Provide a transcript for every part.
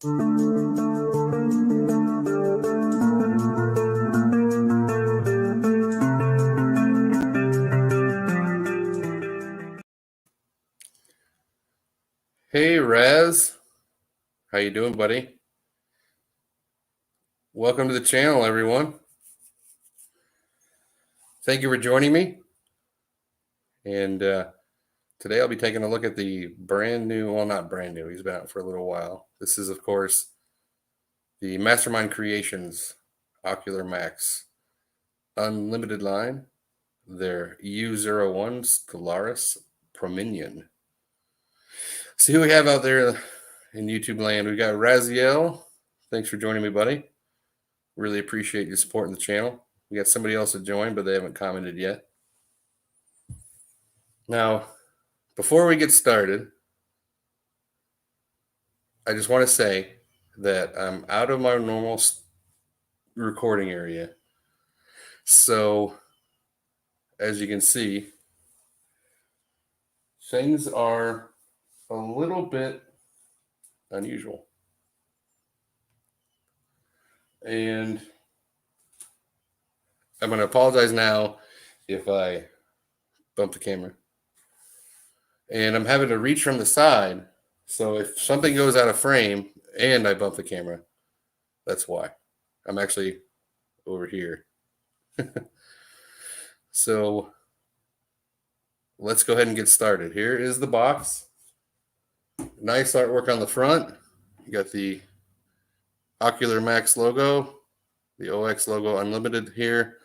Hey Raz, how you doing, buddy? Welcome to the channel, everyone. Thank you for joining me. And today I'll be taking a look at the brand new, well, not brand new, he's been out for a little while. This is, of course, the Mastermind Creations Ocular Max Unlimited line. Their U01 Stellarus Prominion. See who we have out there in YouTube land. We got Raziel. Thanks for joining me, buddy. Really appreciate your support in the channel. We got somebody else to join, but they haven't commented yet. Now, before we get started, I just want to say that I'm out of my normal recording area. So, as you can see, things are a little bit unusual. And I'm going to apologize now if I bump the camera. And I'm having to reach from the side. So if something goes out of frame and I bump the camera, that's why. I'm actually over here. So let's go ahead and get started. Here is the box. Nice artwork on the front. You got the Ocular Max logo, the OX logo Unlimited here.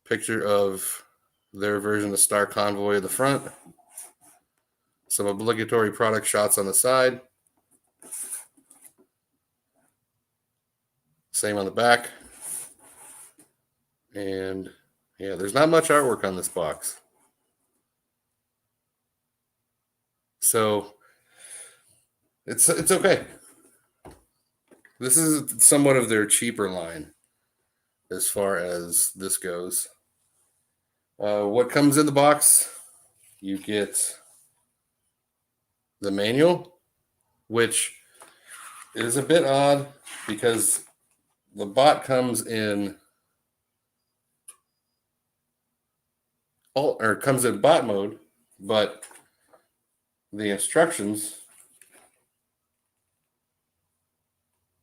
Picture of their version of Star Convoy at the front. Some obligatory product shots on the side. Same on the back. And yeah, there's not much artwork on this box. So it's okay. This is somewhat of their cheaper line as far as this goes. What comes in the box? You get the manual, which is a bit odd because the bot comes in comes in bot mode, but the instructions,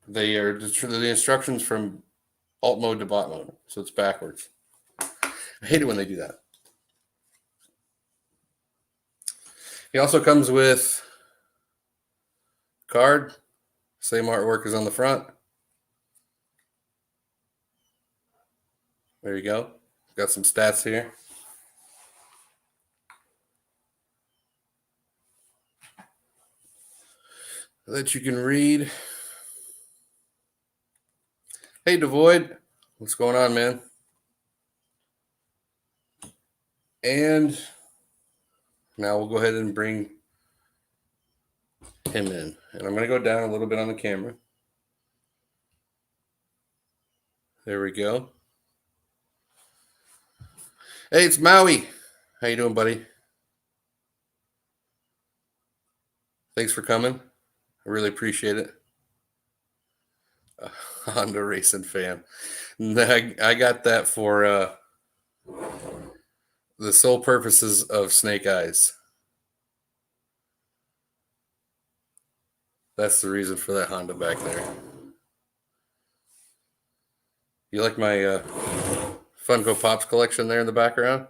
they are the instructions from alt mode to bot mode, so it's backwards. I hate it when they do that. He also comes with card, same artwork as on the front. There you go. Got some stats here. That you can read. Hey, Devoid. What's going on, man? And now we'll go ahead and bring him in. And I'm going to go down a little bit on the camera. There we go. Hey, it's Maui. How you doing, buddy? Thanks for coming. I really appreciate it. Honda racing fan. I got that for the sole purposes of Snake Eyes. That's the reason for that Honda back there. You like my Funko Pops collection there in the background?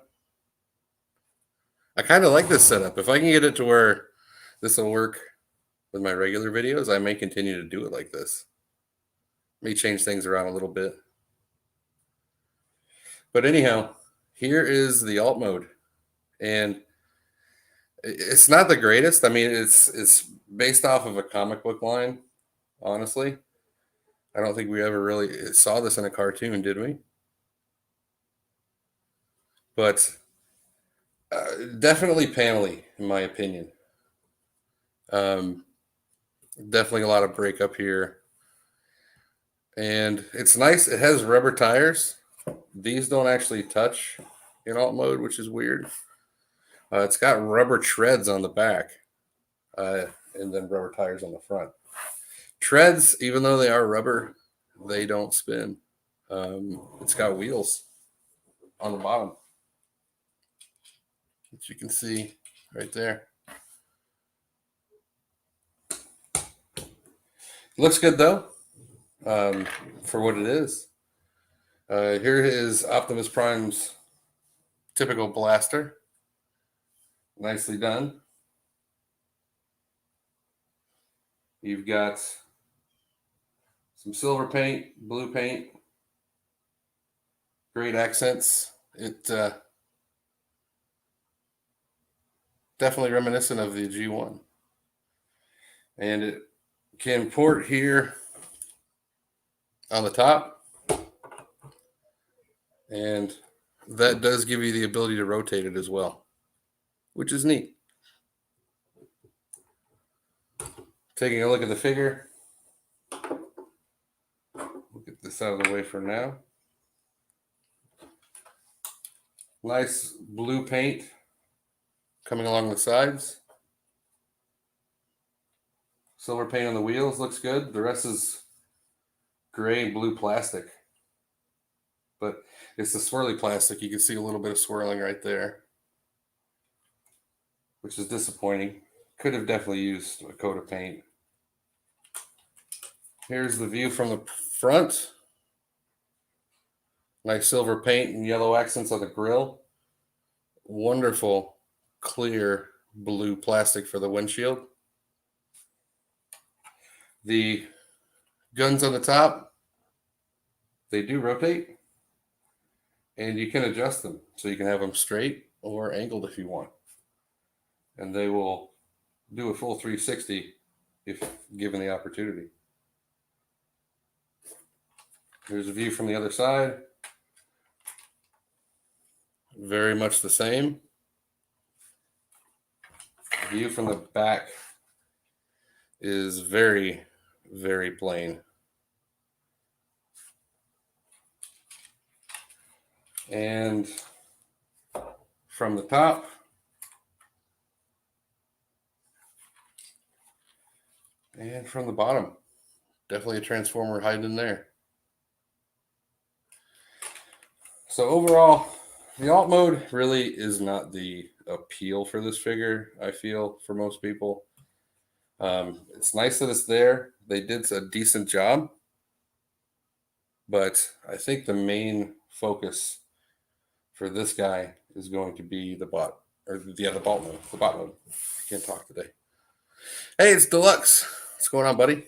I kind of like this setup. If I can get it to where this will work with my regular videos, I may continue to do it like this. May change things around a little bit. But anyhow, here is the alt mode. And it's not the greatest. I mean, it's based off of a comic book line, honestly. I don't think we ever really saw this in a cartoon, did we? But definitely panely, in my opinion. Definitely a lot of breakup here. And it's nice. It has rubber tires. These don't actually touch in alt mode, which is weird. It's got rubber treads on the back and then rubber tires on the front. Treads, even though they are rubber, they don't spin. It's got wheels on the bottom, which you can see right there. Looks good though, for what it is. Here is Optimus Prime's typical blaster. Nicely done. You've got some silver paint, blue paint, great accents. It definitely reminiscent of the G1. And it can port here on the top. And that does give you the ability to rotate it as well, which is neat. Taking a look at the figure. We'll get this out of the way for now. Nice blue paint coming along the sides. Silver paint on the wheels looks good. The rest is gray and blue plastic. But it's the swirly plastic. You can see a little bit of swirling right there, which is disappointing. Could have definitely used a coat of paint. Here's the view from the front. Nice silver paint and yellow accents on the grille. Wonderful clear blue plastic for the windshield. The guns on the top, they do rotate, and you can adjust them. So you can have them straight or angled if you want. And they will do a full 360 if given the opportunity. Here's a view from the other side. Very much the same. View from the back is very, very plain. And from the top, and from the bottom, definitely a transformer hiding in there. So overall, the alt mode really is not the appeal for this figure, I feel, for most people. It's nice that it's there. They did a decent job. But I think the main focus for this guy is going to be the bot, or the bot mode. The bot mode. I can't talk today. Hey, it's Deluxe. What's going on, buddy?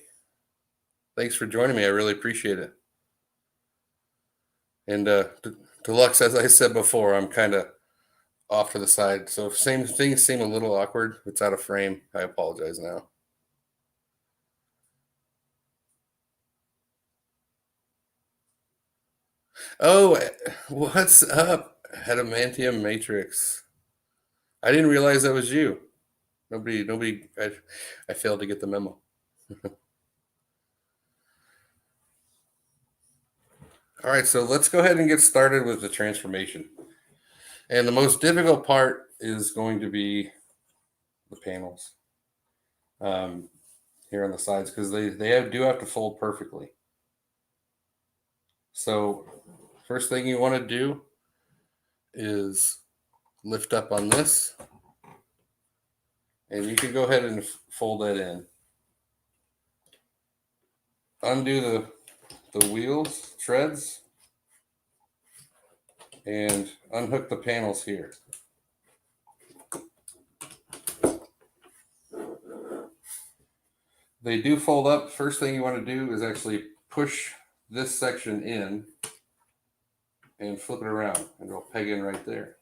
Thanks for joining me. I really appreciate it. And Deluxe, as I said before, I'm kind of off to the side. So if things seem a little awkward, it's out of frame. I apologize now. Oh, what's up, Adamantium Matrix? I didn't realize that was you. Nobody. I failed to get the memo. All right, so let's go ahead and get started with the transformation. And the most difficult part is going to be the panels here on the sides, because they do have to fold perfectly. So first thing you want to do is lift up on this, and you can go ahead and fold that in. Undo the wheels, treads, and unhook the panels here. They do fold up. First thing you want to do is actually push this section in and flip it around, and it'll peg in right there.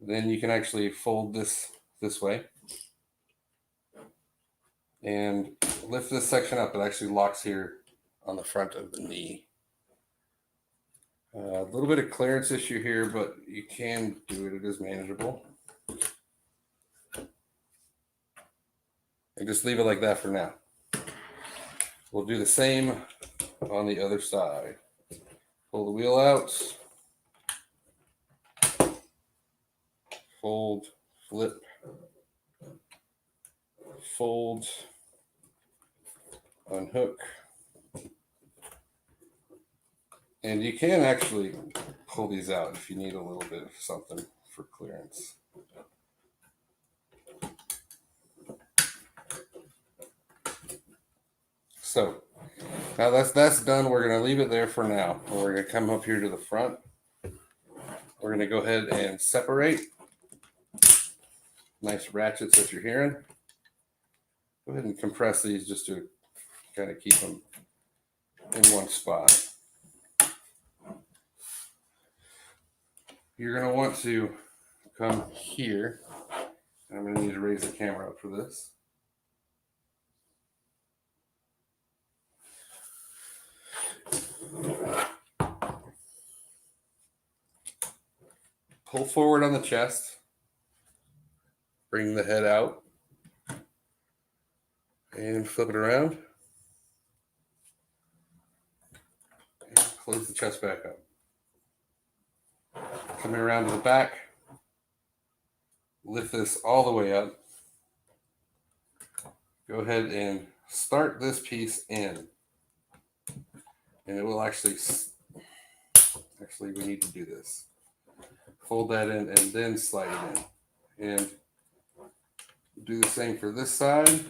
Then you can actually fold this way and lift this section up. It actually locks here on the front of the knee. A little bit of clearance issue here, but you can do it. It is manageable. And just leave it like that for now. We'll do the same on the other side. Pull the wheel out. Fold, flip, fold, unhook. And you can actually pull these out if you need a little bit of something for clearance. So now that's done. We're going to leave it there for now. We're going to come up here to the front. We're going to go ahead and separate. Nice ratchets that you're hearing. Go ahead and compress these just to kind of keep them in one spot. You're going to want to come here. I'm going to need to raise the camera up for this. Pull forward on the chest. Bring the head out. And flip it around. And close the chest back up. Coming around to the back. Lift this all the way up. Go ahead and start this piece in. And it will actually we need to do this. Fold that in and then slide it in. And do the same for this side.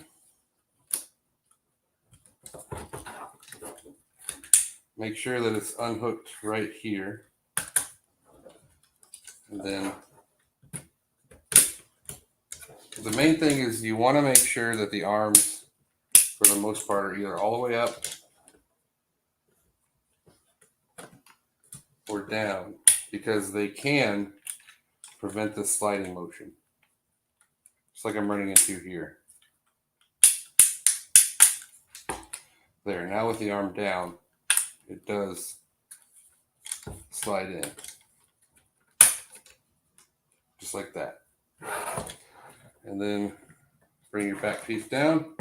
Make sure that it's unhooked right here. And then the main thing is you want to make sure that the arms, for the most part, are either all the way up or down, because they can prevent the sliding motion. Just like I'm running into here. There, now with the arm down, it does slide in. Just like that. And then bring your back piece down.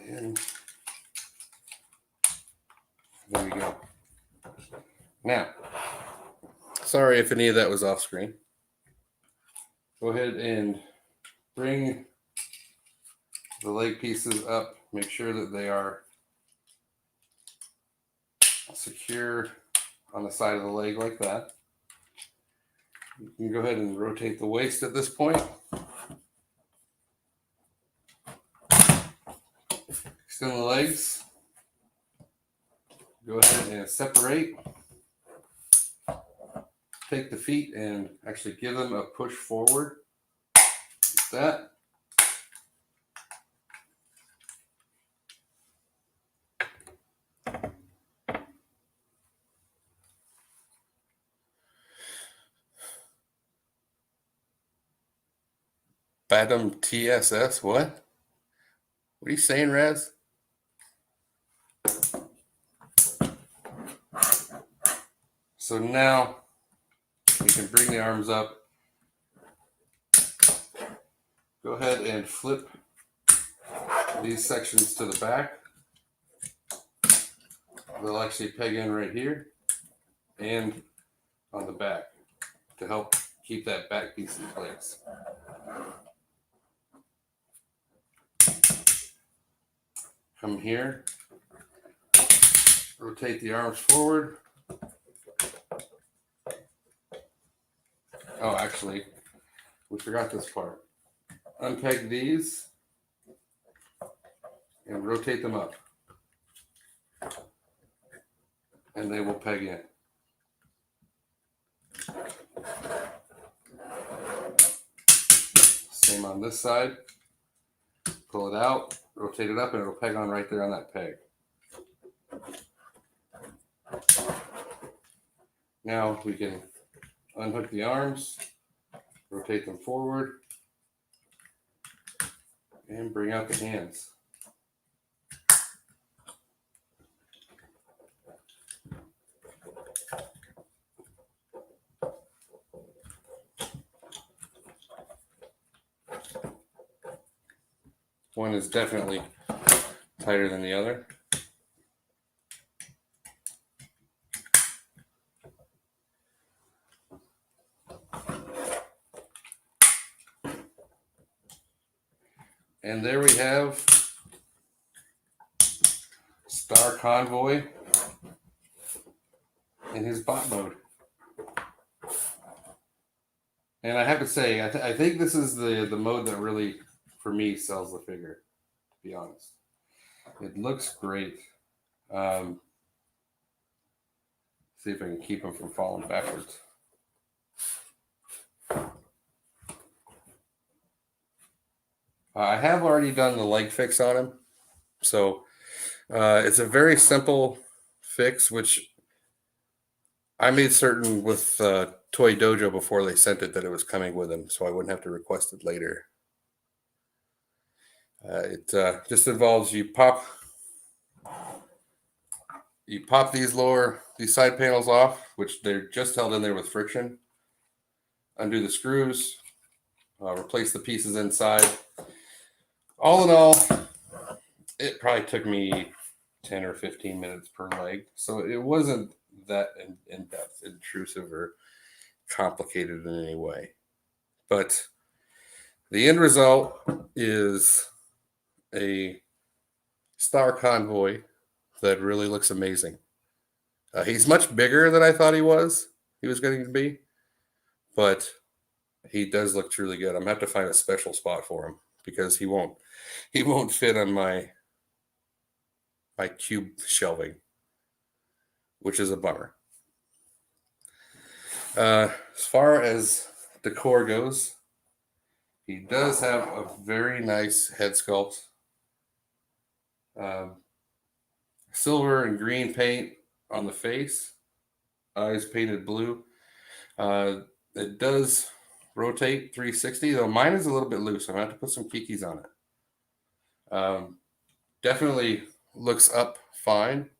And there we go. Now, sorry if any of that was off screen. Go ahead and bring the leg pieces up. Make sure that they are secure on the side of the leg like that. You can go ahead and rotate the waist at this point. Extend the legs. Go ahead and separate. Take the feet and actually give them a push forward. Like that. Badum TSS, what? What are you saying, Raz? So now you can bring the arms up. Go ahead and flip these sections to the back. They'll actually peg in right here and on the back to help keep that back piece in place. Come here, rotate the arms forward. Oh, actually, we forgot this part. Unpeg these and rotate them up. And they will peg in. Same on this side. Pull it out, rotate it up, and it'll peg on right there on that peg. Now we can unhook the arms, rotate them forward, and bring out the hands. One is definitely tighter than the other. And there we have Star Convoy in his bot mode. And I have to say, I think this is the mode that really, for me, sells the figure, to be honest. It looks great. See if I can keep him from falling backwards. I have already done the leg fix on him. So it's a very simple fix, which I made certain with Toy Dojo before they sent it that it was coming with him, so I wouldn't have to request it later. It just involves you pop these side panels off, which they're just held in there with friction. Undo the screws, replace the pieces inside. All in all, it probably took me 10 or 15 minutes per leg, so it wasn't that in-depth, intrusive, or complicated in any way. But the end result is a Star Convoy that really looks amazing. He's much bigger than I thought he was going to be, but he does look truly good. I'm gonna have to find a special spot for him because he won't fit on my cube shelving, which is a bummer. As far as decor goes, he does have a very nice head sculpt. Silver and green paint on the face, eyes painted blue. It does rotate 360, though mine is a little bit loose. I'm going to have to put some kikis on it. Definitely looks up fine.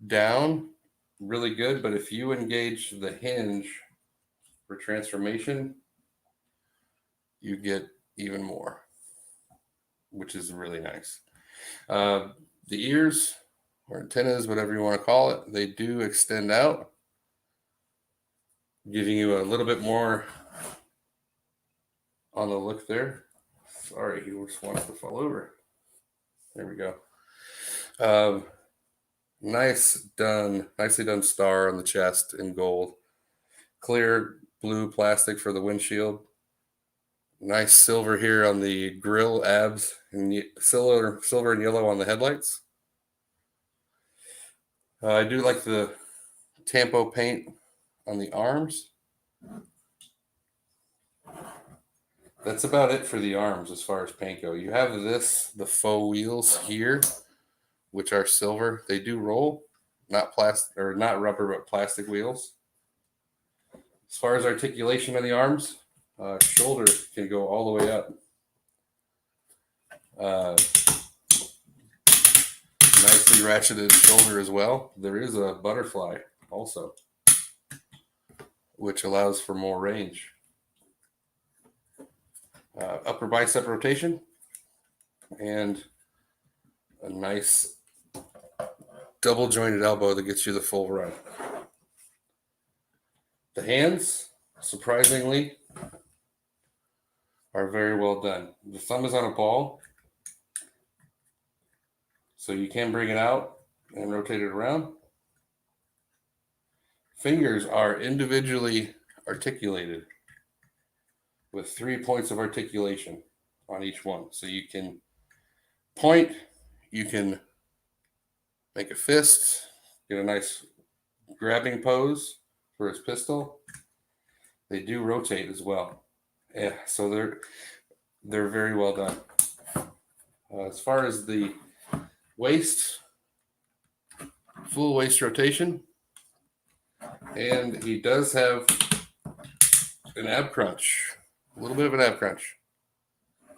Down, really good, but if you engage the hinge for transformation, you get even more, which is really nice. The ears or antennas, whatever you want to call it, they do extend out, giving you a little bit more on the look there. Sorry, he just wants to fall over. There we go. Nicely done star on the chest in gold. Clear blue plastic for the windshield. Nice silver here on the grill abs, and silver and yellow on the headlights. I do like the Tampo paint on the arms. That's about it for the arms as far as paint go. You have the faux wheels here, which are silver. They do roll, not rubber, but plastic wheels. As far as articulation of the arms, shoulder can go all the way up. Nicely ratcheted shoulder as well. There is a butterfly also, which allows for more range. Upper bicep rotation and a nice double jointed elbow that gets you the full run. The hands, surprisingly, are very well done. The thumb is on a ball, so you can bring it out and rotate it around. Fingers are individually articulated with 3 points of articulation on each one. So you can point, you can make a fist, get a nice grabbing pose for his pistol. They do rotate as well. Yeah, so they're very well done. As far as the waist, full waist rotation, and he does have an ab crunch, a little bit of an ab crunch,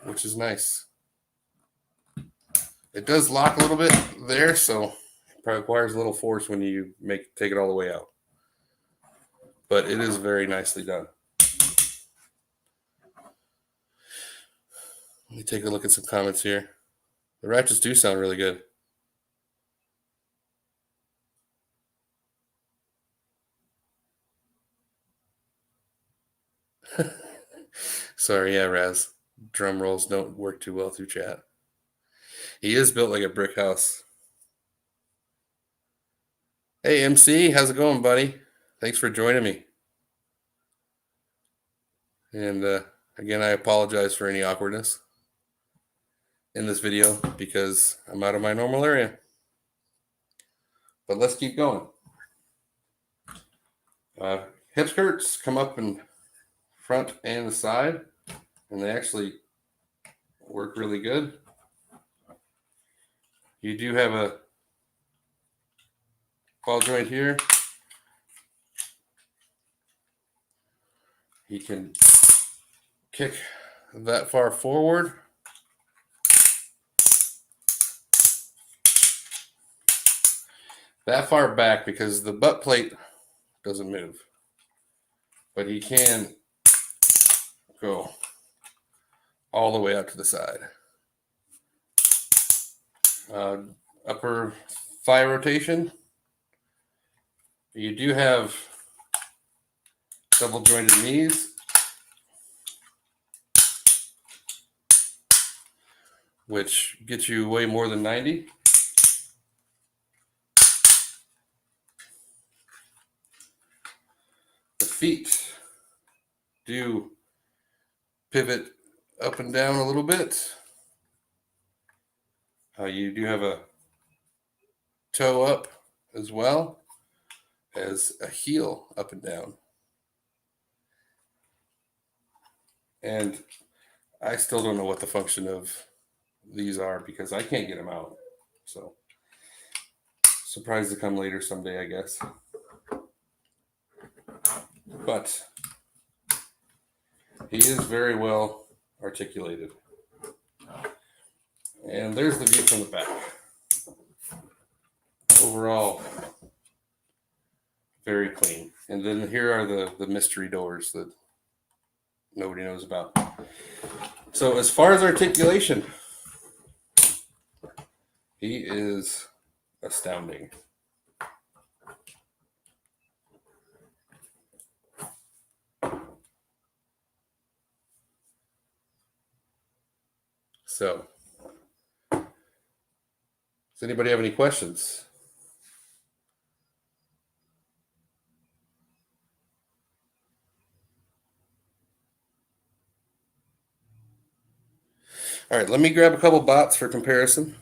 which is nice. It does lock a little bit there, so it requires a little force when you take it all the way out. But it is very nicely done. Let me take a look at some comments here. The ratchets do sound really good. Sorry, yeah, Raz. drum rolls don't work too well through chat. He is built like a brick house. Hey, MC, how's it going, buddy? Thanks for joining me. And again, I apologize for any awkwardness in this video because I'm out of my normal area. But let's keep going. Hip skirts come up in front and the side, and they actually work really good. You do have a ball joint here. You can kick that far forward. That far back because the butt plate doesn't move. But he can go all the way out to the side. Upper thigh rotation. You do have double jointed knees, which gets you way more than 90. The feet do pivot up and down a little bit. You do have a toe up as well as a heel up and down. And I still don't know what the function of these are because I can't get them out. So, surprised to come later someday, I guess. But he is very well articulated. And there's the view from the back. Overall, very clean. And then here are the mystery doors that nobody knows about. So as far as articulation, he is astounding. So, does anybody have any questions? All right, let me grab a couple bots for comparison.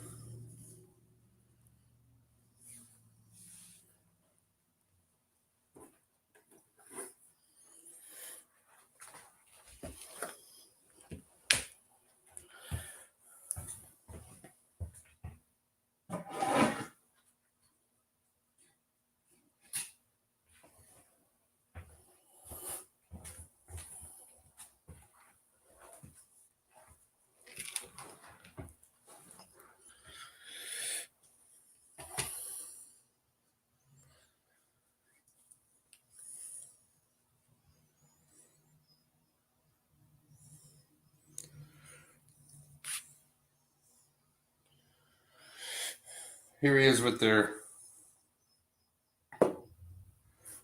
Here he is with their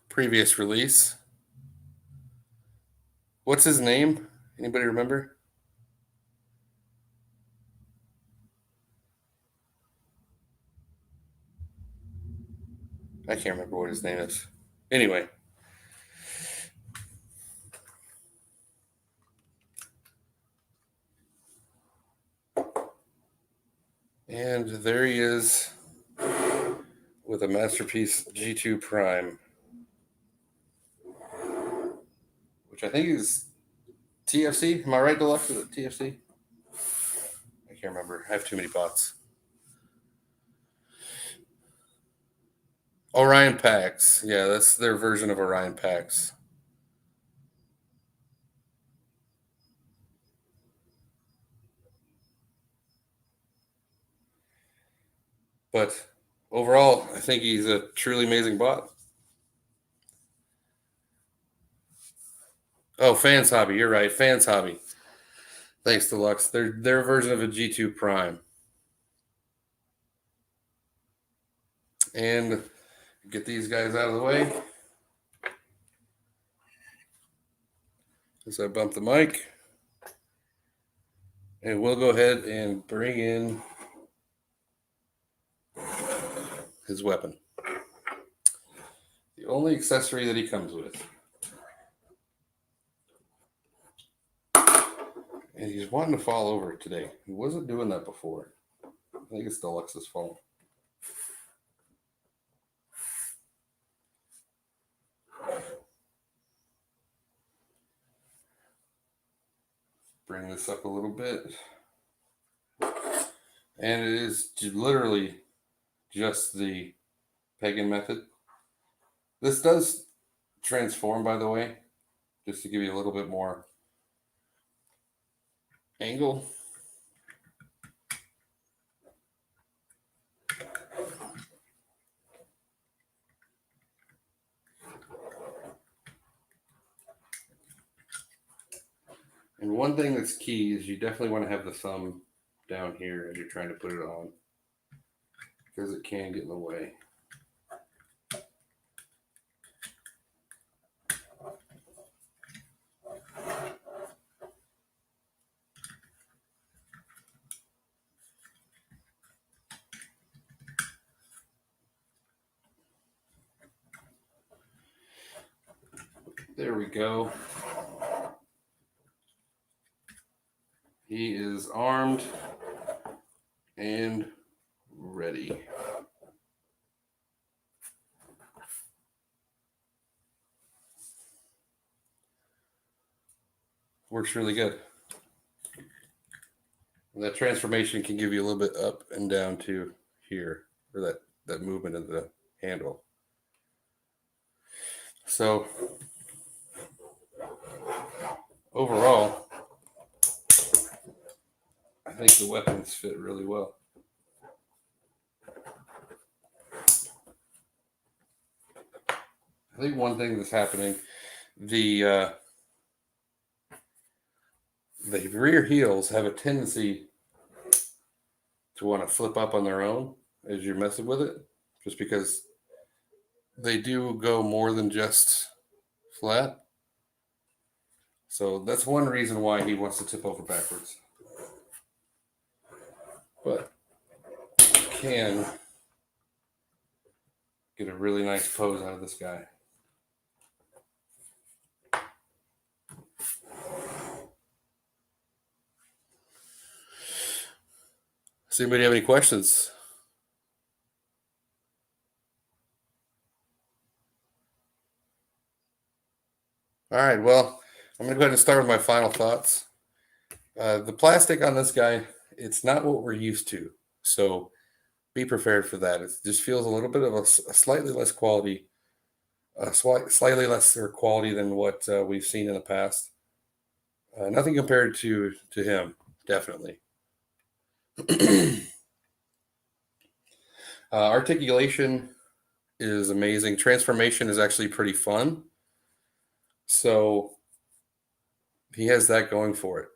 previous release. What's his name? Anybody remember? I can't remember what his name is. Anyway. And there he is with a Masterpiece G2 Prime, which I think is TFC. Am I right, Deluxe? Is it TFC? I can't remember. I have too many bots. Orion Pax. Yeah, that's their version of Orion Pax. But overall, I think he's a truly amazing bot. Oh, Fans Hobby. You're right. Fans Hobby. Thanks, Deluxe. Their version of a G2 Prime. And get these guys out of the way as I bump the mic. And we'll go ahead and bring in his weapon. The only accessory that he comes with. And he's wanting to fall over today. He wasn't doing that before. I think it's Deluxe's fault. Bring this up a little bit. And it is literally just the pagan method. This does transform, by the way, just to give you a little bit more angle. And one thing that's key is you definitely want to have the thumb down here as you're trying to put it on, because it can get in the way. There we go. He is armed and ready. Works really good. And that transformation can give you a little bit up and down to here, or that movement of the handle. So overall, I think the weapons fit really well. I think one thing that's happening, the rear heels have a tendency to want to flip up on their own as you're messing with it, just because they do go more than just flat. So that's one reason why he wants to tip over backwards. But you can get a really nice pose out of this guy. Does anybody have any questions? All right, well, I'm going to go ahead and start with my final thoughts. The plastic on this guy, it's not what we're used to. So be prepared for that. It just feels a little bit of a slightly less quality, slightly lesser quality than what we've seen in the past. Nothing compared to him, definitely. Articulation is amazing. Transformation is actually pretty fun. So he has that going for it.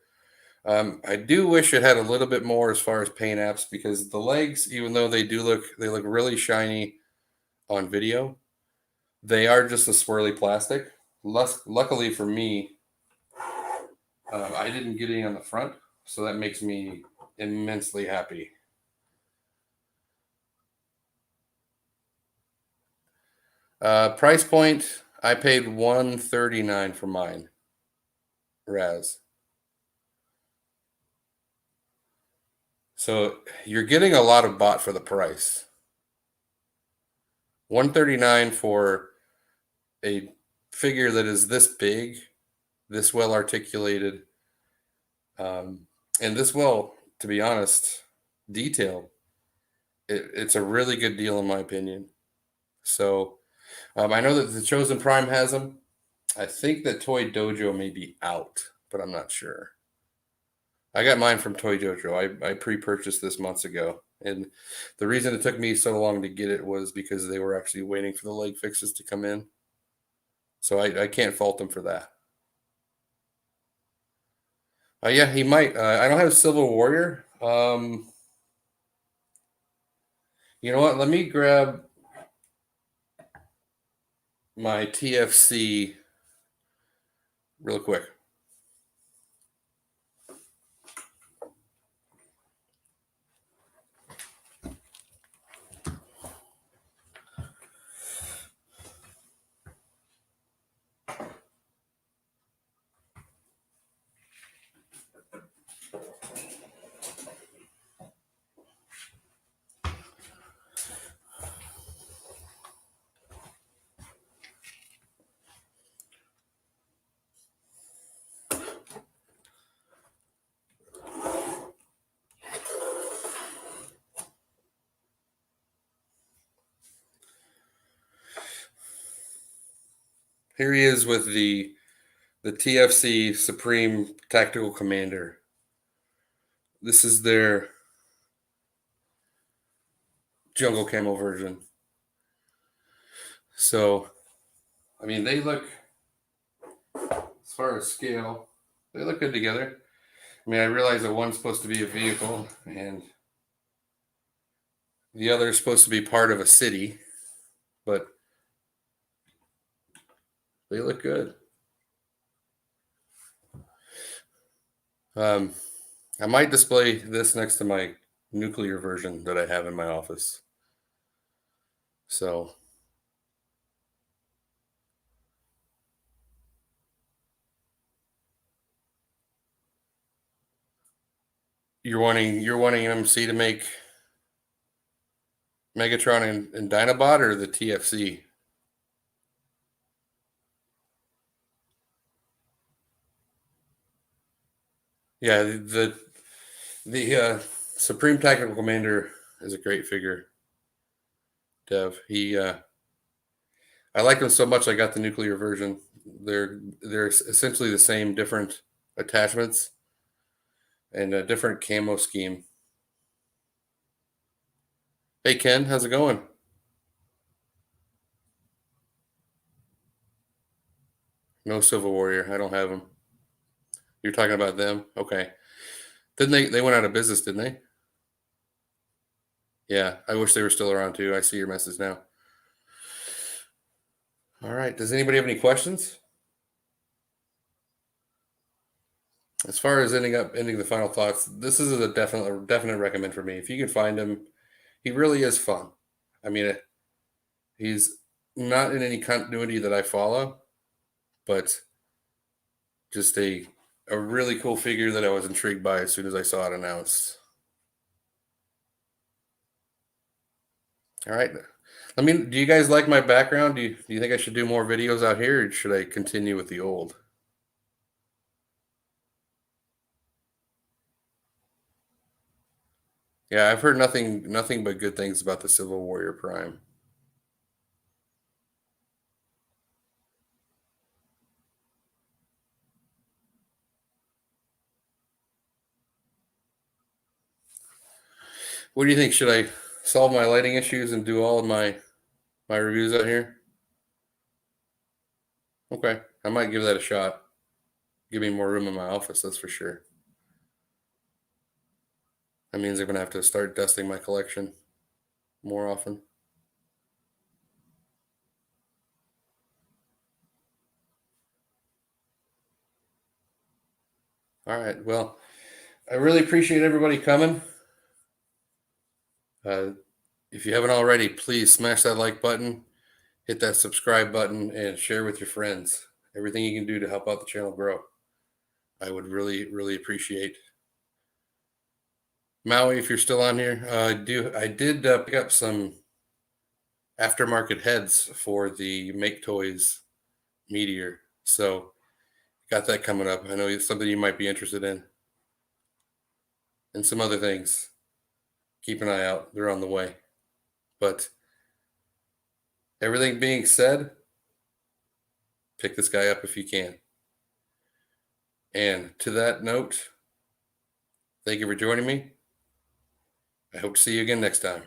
I do wish it had a little bit more as far as paint apps, because the legs, even though they look really shiny on video, they are just a swirly plastic. Luckily for me, I didn't get any on the front, so that makes me immensely happy. Price point, I paid $139 for mine. Raz. So you're getting a lot of bot for the price. $139 for a figure that is this big, this well articulated, and this well, to be honest, detailed. It's a really good deal in my opinion. So I know that the Chosen Prime has them. I think that Toy Dojo may be out, but I'm not sure. I got mine from Toy Dojo. I pre-purchased this months ago. And the reason it took me so long to get it was because they were actually waiting for the leg fixes to come in. So I can't fault them for that. Yeah, he might. I don't have Civil Warrior. You know what? Let me grab my TFC real quick. Here he is with the TFC Supreme Tactical Commander. This is their jungle camo version. So, I mean, they look, as far as scale, they look good together. I mean, I realize that one's supposed to be a vehicle and the other is supposed to be part of a city, but they look good. I might display this next to my nuclear version that I have in my office. So, you're wanting MMC to make Megatron and Dinobot, or the TFC? Yeah, the Supreme Tactical Commander is a great figure. Dev, I like him so much. I got the nuclear version. They're essentially the same, different attachments and a different camo scheme. Hey Ken, how's it going? No Civil Warrior. I don't have them. You're talking about them? Okay. Didn't they went out of business, didn't they? Yeah, I wish they were still around too. I see your message now. All right. Does anybody have any questions? As far as ending the final thoughts, this is a definite recommend for me. If you can find him, he really is fun. I mean, he's not in any continuity that I follow, but just a really cool figure that I was intrigued by as soon as I saw it announced. All right. I mean, do you guys like my background? Do you think I should do more videos out here, or should I continue with the old? Yeah, I've heard nothing but good things about the Civil Warrior Prime. What do you think? Should I solve my lighting issues and do all of my reviews out here? Okay, I might give that a shot. Give me more room in my office, that's for sure. That means I'm gonna have to start dusting my collection more often. All right. Well, I really appreciate everybody coming. Uh, if you haven't already, please smash that like button, hit that subscribe button, and share with your friends. Everything you can do to help out the channel grow, I would really appreciate. Maui, if you're still on here, I did pick up some aftermarket heads for the Make Toys Meteor, so got that coming up. I know it's something you might be interested in, and some other things. Keep an eye out; they're on the way. But everything being said, pick this guy up if you can. And to that note, thank you for joining me. I hope to see you again next time.